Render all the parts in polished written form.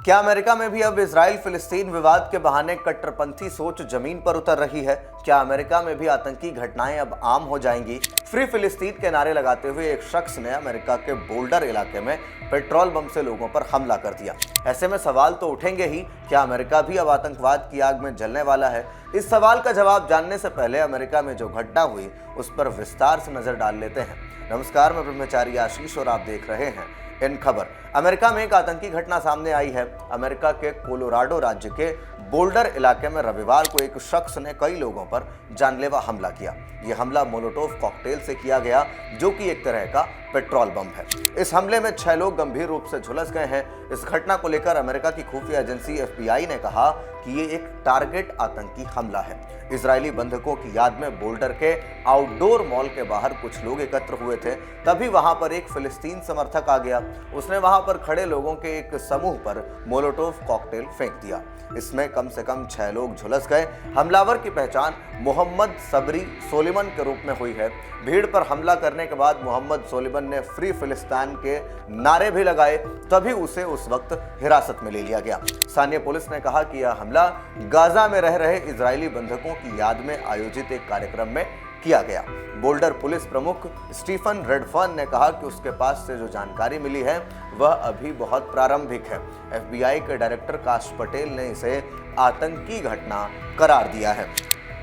क्या अमेरिका में भी अब इजराइल फिलिस्तीन विवाद के बहाने कट्टरपंथी सोच जमीन पर उतर रही है? क्या अमेरिका में भी आतंकी घटनाएं अब आम हो जाएंगी? फ्री फिलिस्तीन के नारे लगाते हुए एक शख्स ने अमेरिका के बोल्डर इलाके में पेट्रोल बम से लोगों पर हमला कर दिया। ऐसे में सवाल तो उठेंगे ही, क्या अमेरिका भी अब आतंकवाद की आग में जलने वाला है? इस सवाल का जवाब जानने से पहले अमेरिका में जो घटना हुई उस पर विस्तार से नजर डाल लेते हैं। नमस्कार, मैं ब्रह्मचारी आशीष और आप देख रहे हैं इन खबर। अमेरिका में एक आतंकी घटना सामने आई है। अमेरिका के कोलोराडो राज्य के बोल्डर इलाके में रविवार को एक शख्स ने कई लोगों पर जानलेवा हमला किया। यह हमला मोलोटोव कॉकटेल से किया गया, जो कि एक तरह का पेट्रोल बम है। इस हमले में 6 लोग गंभीर रूप से झुलस गए हैं। इस घटना को लेकर अमेरिका की खुफिया एजेंसी FBI ने कहा कि ये एक टारगेट आतंकी हमला है। इजरायली बंधकों की याद में बोल्डर के आउटडोर मॉल के बाहर कुछ लोग एकत्र हुए थे। तभी वहां पर एक फिलिस्तीन समर्थक आ गया। उसने वहां पर खड़े लोगों के एक समूह पर मोलोटोव कॉकटेल फेंक दिया। इसमें कम से कम 6 लोग झुलस गए। हमलावर की पहचान मोहम्मद सबरी सोलिमन के रूप में हुई है। भीड़ पर हमला करने के बाद मोहम्मद सोलिमन ने फ्री फिलिस्तीन के नारे भी लगाए। तभी उसे उस वक्त हिरासत में ले लिया गया। स्थानीय पुलिस ने कहा कि यह हमला गाजा में रह रहे इजरायली बंधकों की याद में आयोजित एक कार्यक्रम में किया गया। बोल्डर पुलिस प्रमुख स्टीफन रेडफर्न ने कहा कि उसके पास से जो जानकारी मिली है वह अभी बहुत प्रारंभिक है। FBI के डायरेक्टर काश पटेल ने इसे आतंकी घटना करार दिया है।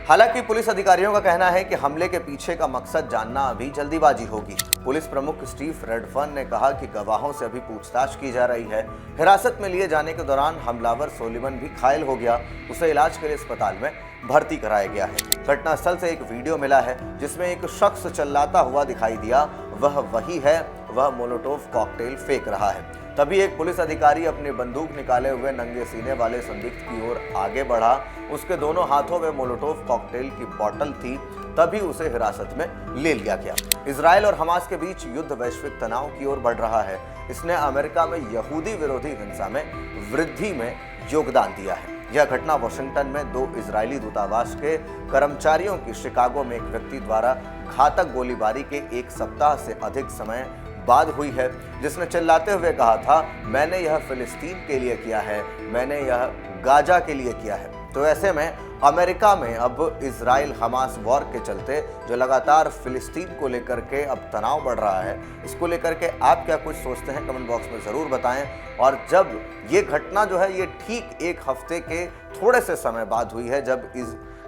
हालांकि पुलिस अधिकारियों का कहना है कि हमले के पीछे का मकसद जानना अभी जल्दीबाजी होगी। पुलिस प्रमुख स्टीव रेडफर्न ने कहा कि गवाहों से अभी पूछताछ की जा रही है। हिरासत में लिए जाने के दौरान हमलावर सोलिमन भी घायल हो गया। उसे इलाज के लिए अस्पताल में भर्ती कराया गया है। घटनास्थल से एक वीडियो मिला है जिसमें एक शख्स चिल्लाता हुआ दिखाई दिया। वह वही है, वह मोलोटोव कॉकटेल फेंक रहा है। तभी एक पुलिस अधिकारी अपनी बंदूक निकाले हुए नंगे सीने वाले संदिग्ध की ओर आगे बढ़ा। उसके दोनों हाथों में मोलोटोव कॉकटेल की बोतल थी। तभी उसे हिरासत में ले लिया गया। इजराइल और हमास के बीच युद्ध वैश्विक तनाव की ओर बढ़ रहा है। इसने अमेरिका में यहूदी विरोधी हिंसा में वृद्धि में योगदान दिया है। यह घटना वाशिंगटन में 2 इजरायली दूतावास के कर्मचारियों की शिकागो में एक व्यक्ति द्वारा घातक गोलीबारी के 1 सप्ताह से अधिक समय बाद हुई है, जिसने चिल्लाते हुए कहा था, मैंने यह फिलिस्तीन के लिए किया है, मैंने यह गाजा के लिए किया है। तो ऐसे में अमेरिका में अब इजराइल हमास वॉर के चलते जो लगातार फिलिस्तीन को लेकर के अब तनाव बढ़ रहा है, इसको लेकर के आप क्या कुछ सोचते हैं कमेंट बॉक्स में ज़रूर बताएं। और जब ये घटना जो है ये ठीक 1 हफ्ते के थोड़े से समय बाद हुई है, जब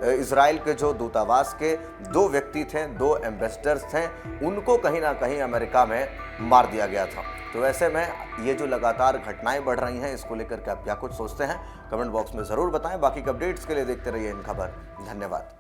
इजराइल के जो दूतावास के 2 व्यक्ति थे, 2 एम्बेसडर्स थे, उनको कहीं ना कहीं अमेरिका में मार दिया गया था। तो ऐसे में ये जो लगातार घटनाएं बढ़ रही हैं, इसको लेकर के आप क्या कुछ सोचते हैं कमेंट बॉक्स में ज़रूर बताएं। बाकी के अपडेट्स के लिए देखते रहिए इन खबर। धन्यवाद।